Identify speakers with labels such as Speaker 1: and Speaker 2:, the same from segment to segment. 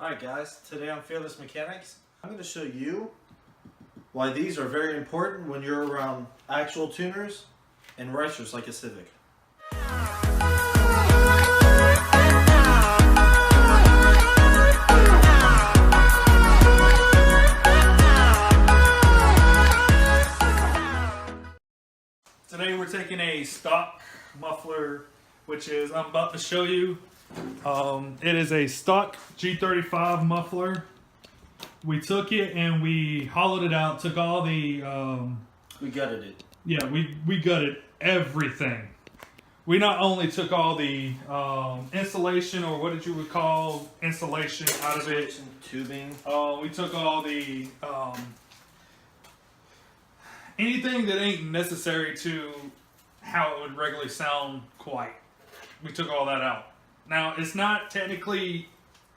Speaker 1: Alright guys, today on Fearless Mechanics, I'm going to show you why these are very important when you're around actual tuners and racers like a Civic.
Speaker 2: Today we're taking a stock muffler, which is, I'm about to show you. It is a stock G35 muffler. We took it and we hollowed it out, took all the...
Speaker 1: We gutted it.
Speaker 2: Yeah, we gutted everything. We not only took all the insulation, or what did you call insulation, out of it.
Speaker 1: Tubing.
Speaker 2: We took all the... anything that ain't necessary to how it would regularly sound quite. We took all that out. Now, it's not technically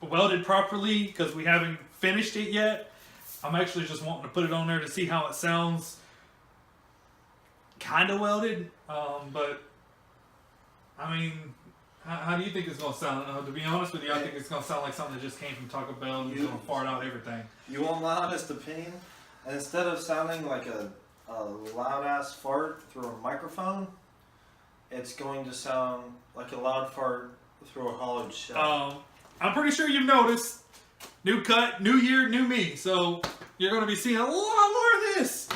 Speaker 2: welded properly because we haven't finished it yet. I'm actually just wanting to put it on there to see how it sounds. Kind of welded, but I mean, how do you think it's going to sound? To be honest with you, I think it's going to sound like something that just came from Taco Bell and it's going to fart out everything.
Speaker 1: You want my honest opinion? And instead of sounding like a loud ass fart through a microphone, it's going to sound like a loud fart through a hollowed shell.
Speaker 2: I'm pretty sure you've noticed, new cut, new year, new me. So you're going to be seeing a lot more of this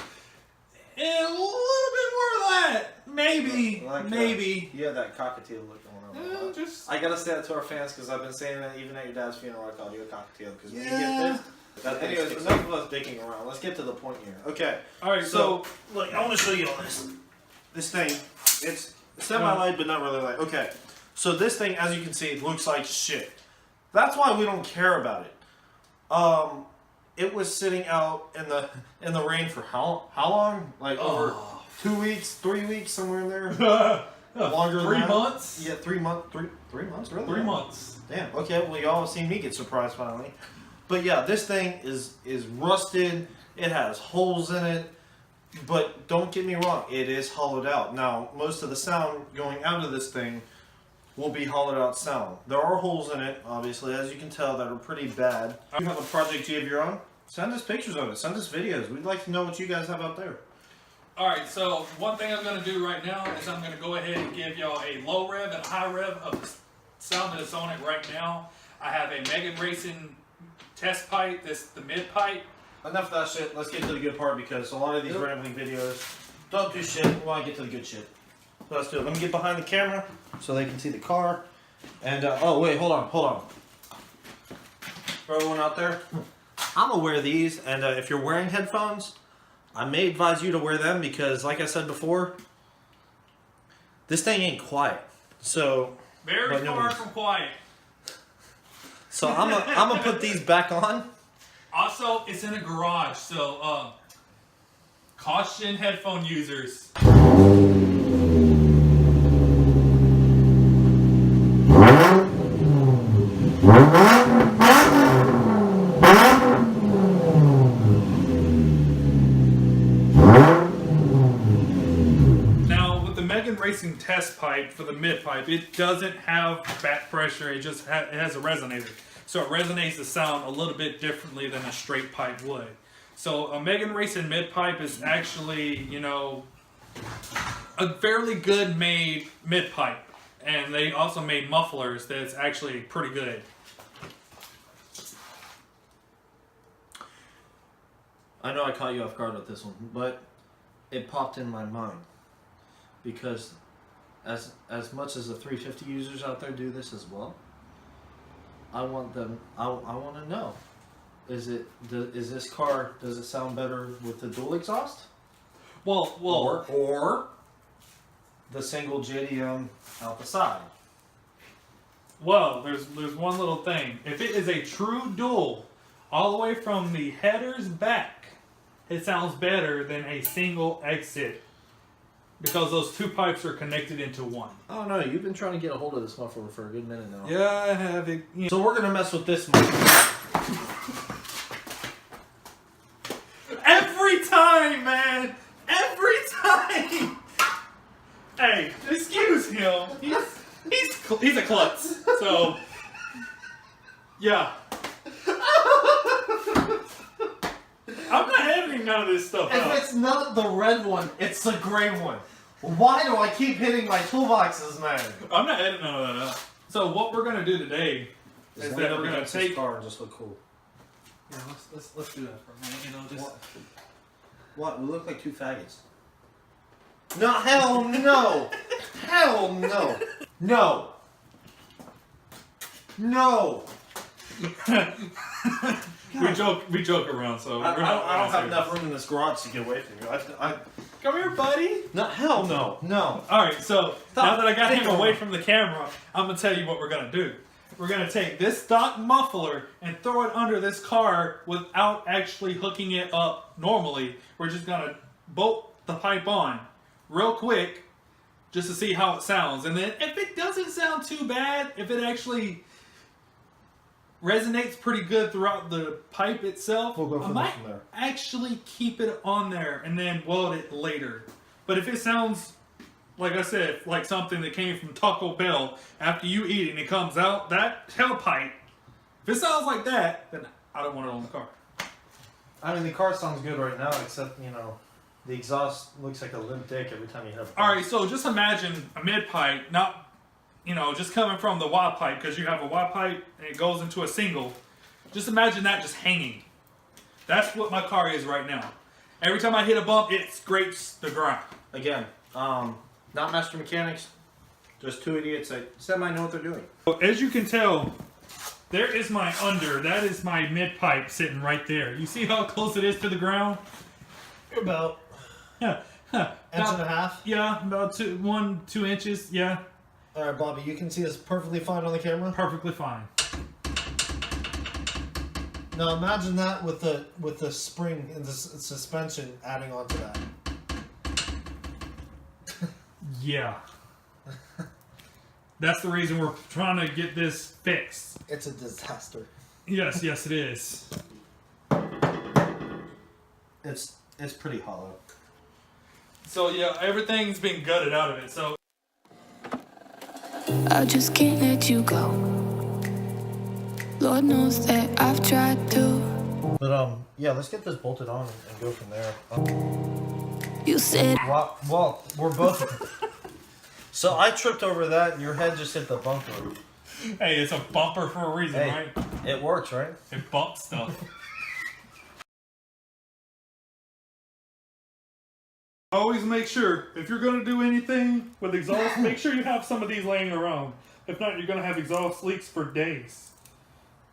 Speaker 2: and a little bit more of that. Maybe, maybe.
Speaker 1: You have that cockatiel look going on. I gotta say that to our fans because I've been saying that even at your dad's funeral. I called you a cockatiel because when you get pissed. Anyways, enough of us dicking around. Let's get to the point here. Okay.
Speaker 2: All right. So
Speaker 1: look, I want to show you all this. This thing, it's semi-light, but not really light. Okay. So this thing, as you can see, looks like shit. That's why we don't care about it. It was sitting out in the rain for how long? Like over 2 weeks, 3 weeks, somewhere in there. Longer than
Speaker 2: 3
Speaker 1: that.
Speaker 2: months.
Speaker 1: Yeah, 3 months. 3 months, really?
Speaker 2: 3 months.
Speaker 1: Damn. Okay. Well, y'all have seen me get surprised finally. But yeah, this thing is rusted. It has holes in it. But don't get me wrong, it is hollowed out. Now, most of the sound going out of this thing will be hollowed out sound. There are holes in it, obviously, as you can tell, that are pretty bad. If you have a project you have your own, send us pictures of it. Send us videos. We'd like to know what you guys have out there.
Speaker 2: Alright, so one thing I'm going to do right now is I'm going to go ahead and give y'all a low rev and a high rev of the sound that is on it right now. I have a Megan Racing test pipe, this the mid pipe.
Speaker 1: Enough of that shit. Let's get to the good part because a lot of these rambling videos don't do shit. We want to get to the good shit. So let's do it. Let me get behind the camera so they can see the car. And, oh wait, hold on. For everyone out there, I'm gonna wear these, and if you're wearing headphones, I may advise you to wear them because, like I said before, this thing ain't quiet. So
Speaker 2: very far from quiet.
Speaker 1: So I'm gonna put these back on.
Speaker 2: Also, it's in a garage, so caution headphone users. Now, with the Megan Racing test pipe for the mid pipe, it doesn't have back pressure. It just it has a resonator. So it resonates the sound a little bit differently than a straight pipe would. So a Megan Racing mid pipe is actually, you know, a fairly good made mid pipe. And they also made mufflers that's actually pretty good.
Speaker 1: I know I caught you off guard with this one, but it popped in my mind. Because as much as the 350 users out there do this as well, I want them. I want to know: is this car? Does it sound better with the dual exhaust?
Speaker 2: Well,
Speaker 1: or the single JDM out the side?
Speaker 2: Well, there's one little thing. If it is a true dual, all the way from the headers back, it sounds better than a single exit. Because those two pipes are connected into one.
Speaker 1: Oh no, you've been trying to get a hold of this muffler for a good minute now.
Speaker 2: Yeah, I have it. Yeah.
Speaker 1: So we're gonna mess with this muffler.
Speaker 2: Every time, man! Every time! Hey, excuse him. He's a klutz. So, yeah. editing none of this stuff out.
Speaker 1: If it's not the red one, it's the gray one. Why do I keep hitting my toolboxes, man?
Speaker 2: I'm not editing none of that out. So what we're gonna do today is that we're gonna take.
Speaker 1: This car and just look cool.
Speaker 2: Yeah, let's do that for a minute. You know, just.
Speaker 1: What? We look like two faggots. No, hell no! Hell no! No! No!
Speaker 2: we joke around, so
Speaker 1: I don't have enough room in this garage to get away from you.
Speaker 2: Come here, buddy.
Speaker 1: No, hell no, no.
Speaker 2: All right, so
Speaker 1: Stop.
Speaker 2: now that I got him away from the camera, I'm gonna tell you what we're gonna do. We're gonna take this stock muffler and throw it under this car without actually hooking it up normally. We're just gonna bolt the pipe on real quick just to see how it sounds. And then if it doesn't sound too bad, if it actually resonates pretty good throughout the pipe itself,
Speaker 1: We'll go
Speaker 2: I
Speaker 1: from
Speaker 2: might
Speaker 1: there.
Speaker 2: actually keep it on there and then weld it later. But if it sounds, like I said, like something that came from Taco Bell, after you eat it and it comes out, that tailpipe, if it sounds like that, then I don't want it on the car.
Speaker 1: I mean, the car sounds good right now, except, you know, the exhaust looks like a limp dick every time you hit it.
Speaker 2: Alright, so just imagine a mid pipe, not, you know, just coming from the Y pipe, because you have a Y pipe and it goes into a single. Just imagine that just hanging. That's what my car is right now. Every time I hit a bump, it scrapes the ground.
Speaker 1: Again, not master mechanics, just two idiots that semi know what they're doing.
Speaker 2: So as you can tell, there is my under. That is my mid pipe sitting right there. You see how close it is to the ground?
Speaker 1: About
Speaker 2: Yeah.
Speaker 1: inch and a half.
Speaker 2: Yeah, about 2 inches. Yeah,
Speaker 1: All right, Bobby, you can see this perfectly fine on the camera.
Speaker 2: perfectly fine.
Speaker 1: Now imagine that with the spring and the suspension adding onto that.
Speaker 2: Yeah. That's the reason we're trying to get this fixed.
Speaker 1: It's a disaster.
Speaker 2: Yes, yes, it is.
Speaker 1: It's pretty hollow.
Speaker 2: So yeah, everything's been gutted out of it. So
Speaker 3: I just can't let you go. Lord knows that I've tried to.
Speaker 1: But yeah, let's get this bolted on and go from there.
Speaker 3: You said
Speaker 1: Well, we're both. So I tripped over that, and your head just hit the bumper.
Speaker 2: hey, it's a bumper for a reason,
Speaker 1: Hey,
Speaker 2: right?
Speaker 1: it works, right?
Speaker 2: It bumps stuff. Always make sure, if you're going to do anything with exhaust, make sure you have some of these laying around. If not, you're going to have exhaust leaks for days.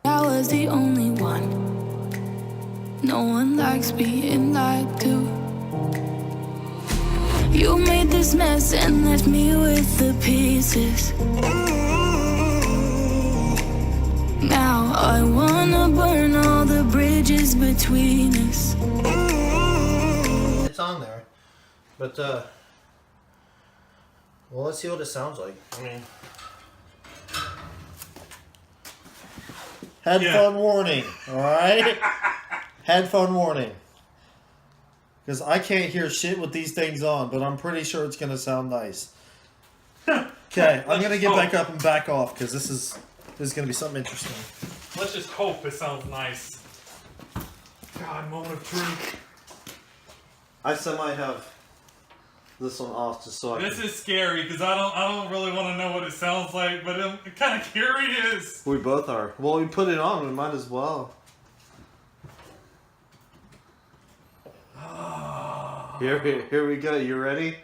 Speaker 3: I was the only one. No one likes being lied to. You made this mess and left me with the pieces. Now I wanna burn all the bridges between us.
Speaker 1: It's on there, but well, let's see what it sounds like. I mean, headphone warning. All right, headphone warning. Because I can't hear shit with these things on, but I'm pretty sure it's gonna sound nice. Okay, I'm gonna get back up and back off because this is gonna be something interesting.
Speaker 2: Let's just hope it sounds nice. God, moment of truth.
Speaker 1: I semi have this one off just so I
Speaker 2: This
Speaker 1: can...
Speaker 2: is scary because I don't really want to know what it sounds like, but I'm kind of curious.
Speaker 1: We both are. Well, we put it on. We might as well. Here we go. You ready?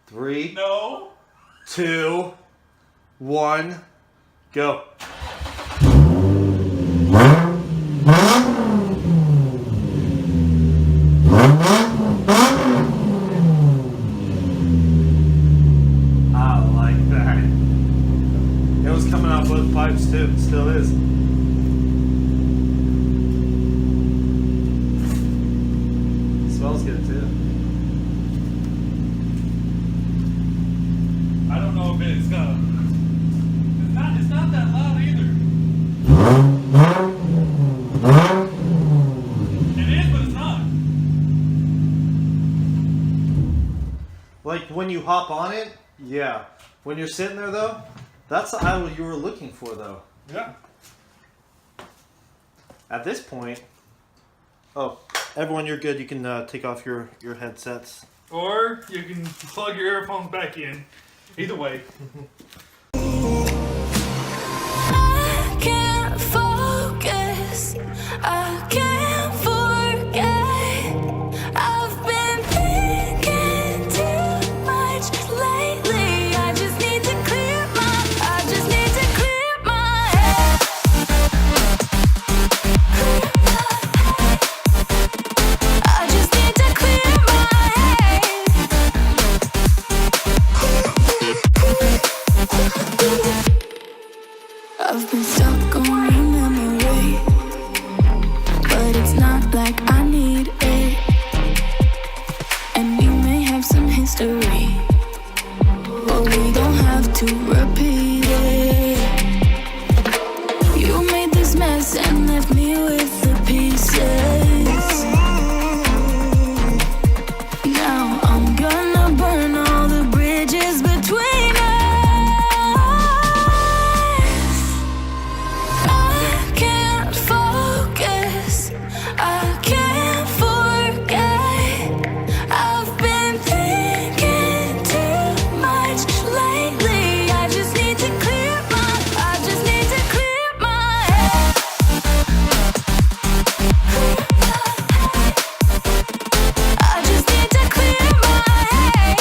Speaker 1: 3,
Speaker 2: No.
Speaker 1: 2, 1, go. I like that. It was coming out both pipes too. It still is. It smells good too.
Speaker 2: I don't know if it's gonna. It's not that loud either. It is, but it's not.
Speaker 1: Like when you hop on it, yeah. When you're sitting there though, that's the idle you were looking for though.
Speaker 2: Yeah.
Speaker 1: At this point, oh, Everyone, you're good. You can take off your headsets.
Speaker 2: Or you can plug your earphones back in. Either way.
Speaker 3: I can't focus. I can't forget. I've been thinking too much lately. I just need to clear my head. I just need to clear my head. I've been stuck on your memory, but it's not like I need it. And we may have some history, but we don't have to repeat it. You made this mess and left me with the pieces. Now I'm gonna burn all the bridges between us. I can't focus. I can't forget. I've been thinking too much lately. I just need to clear my head. I just need to clear my head. I just need to clear my head.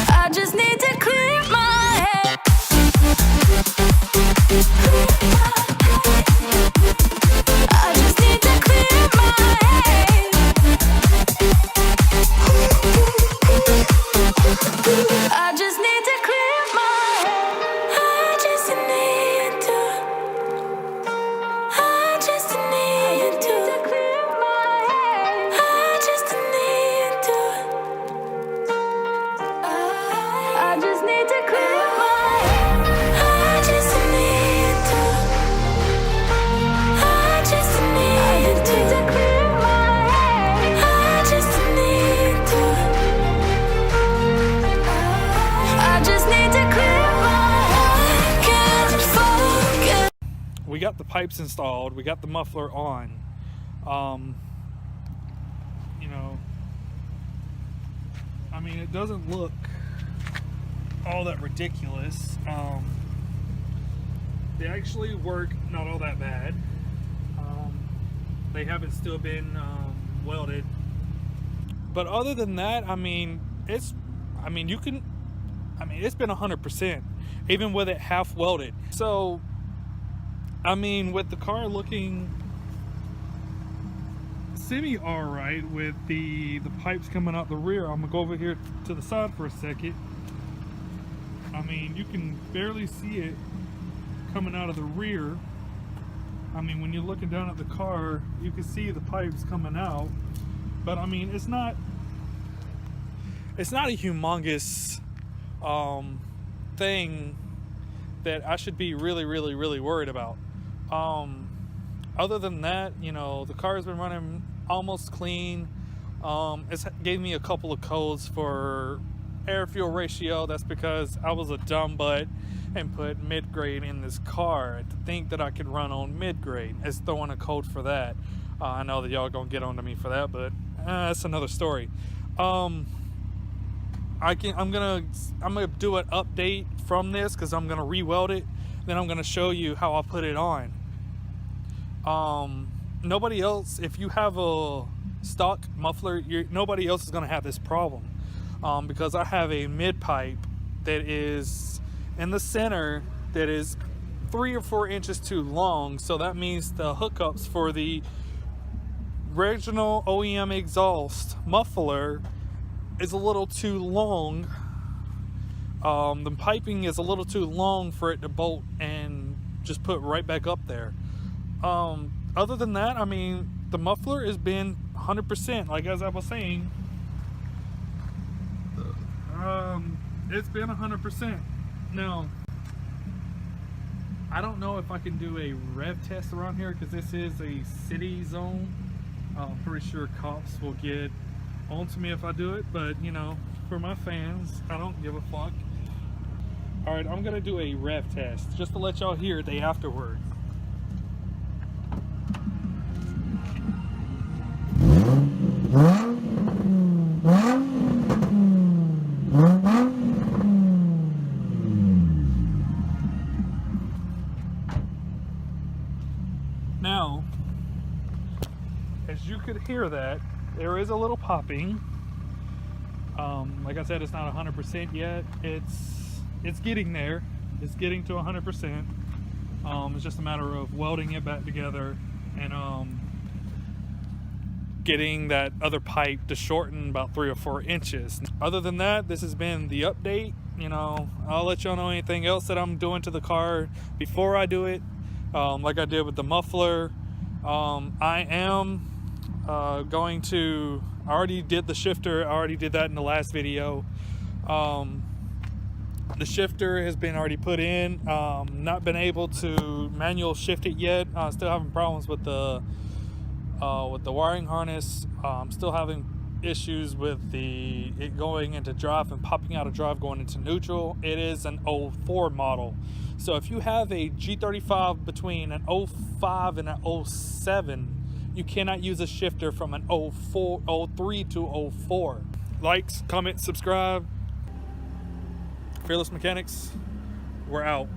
Speaker 3: I just need to clear my head. I just need to clear my head. I just need to. I just need to clear my head. I just need to. I just need to clear my head. I just need to. I just need to clear my head. I just need to. I just need to clear my head. Can't focus.
Speaker 2: We got the pipes installed. We got the muffler on. You know, I mean, it doesn't look all that ridiculous. They actually work not all that bad. They haven't still been welded. But other than that, I mean, it's been 100%, even with it half welded. So, I mean, with the car looking semi alright with the pipes coming out the rear, I'm gonna go over here to the side for a second. I mean, you can barely see it coming out of the rear. I mean, when you're looking down at the car, you can see the pipes coming out. But I mean, it's not a humongous thing that I should be really worried about. Other than that, you know, the car's been running almost clean. It's gave me a couple of codes for air fuel ratio. That's because I was a dumb butt and put mid-grade in this car to think that I could run on mid-grade. It's throwing a code for that. I know that y'all gonna get on to me for that, but that's another story. I'm gonna do an update from this because I'm gonna re-weld it. Then I'm gonna show you how I put it on. Nobody else, if you have a stock muffler, nobody else is gonna have this problem. Because I have a mid pipe that is in the center that is 3 or 4 inches too long. So that means the hookups for the original OEM exhaust muffler is a little too long. The piping is a little too long for it to bolt and just put right back up there. Other than that, I mean, the muffler has been 100%. Like as I was saying, it's been 100%. Now, I don't know if I can do a rev test around here because this is a city zone. I'm pretty sure cops will get on to me if I do it, but you know, for my fans, I don't give a fuck. Alright, I'm gonna do a rev test just to let y'all hear the afterward. Now, as you could hear that, there is a little popping. Like I said, it's not 100% yet. It's getting there. It's getting to 100%. It's just a matter of welding it back together and getting that other pipe to shorten about 3 or 4 inches. Other than that, this has been the update. You know, I'll let y'all know anything else that I'm doing to the car before I do it. Like I did with the muffler. I am going to, I already did the shifter. I already did that in the last video. The shifter has been already put in. Not been able to manual shift it yet. Still having problems with the wiring harness. Still having issues with it going into drive and popping out of drive going into neutral. It is an 04 model. So if you have a G35 between an 05 and an 07, you cannot use a shifter from an 03 to 04. Likes, comment, subscribe. Fearless Mechanics, we're out.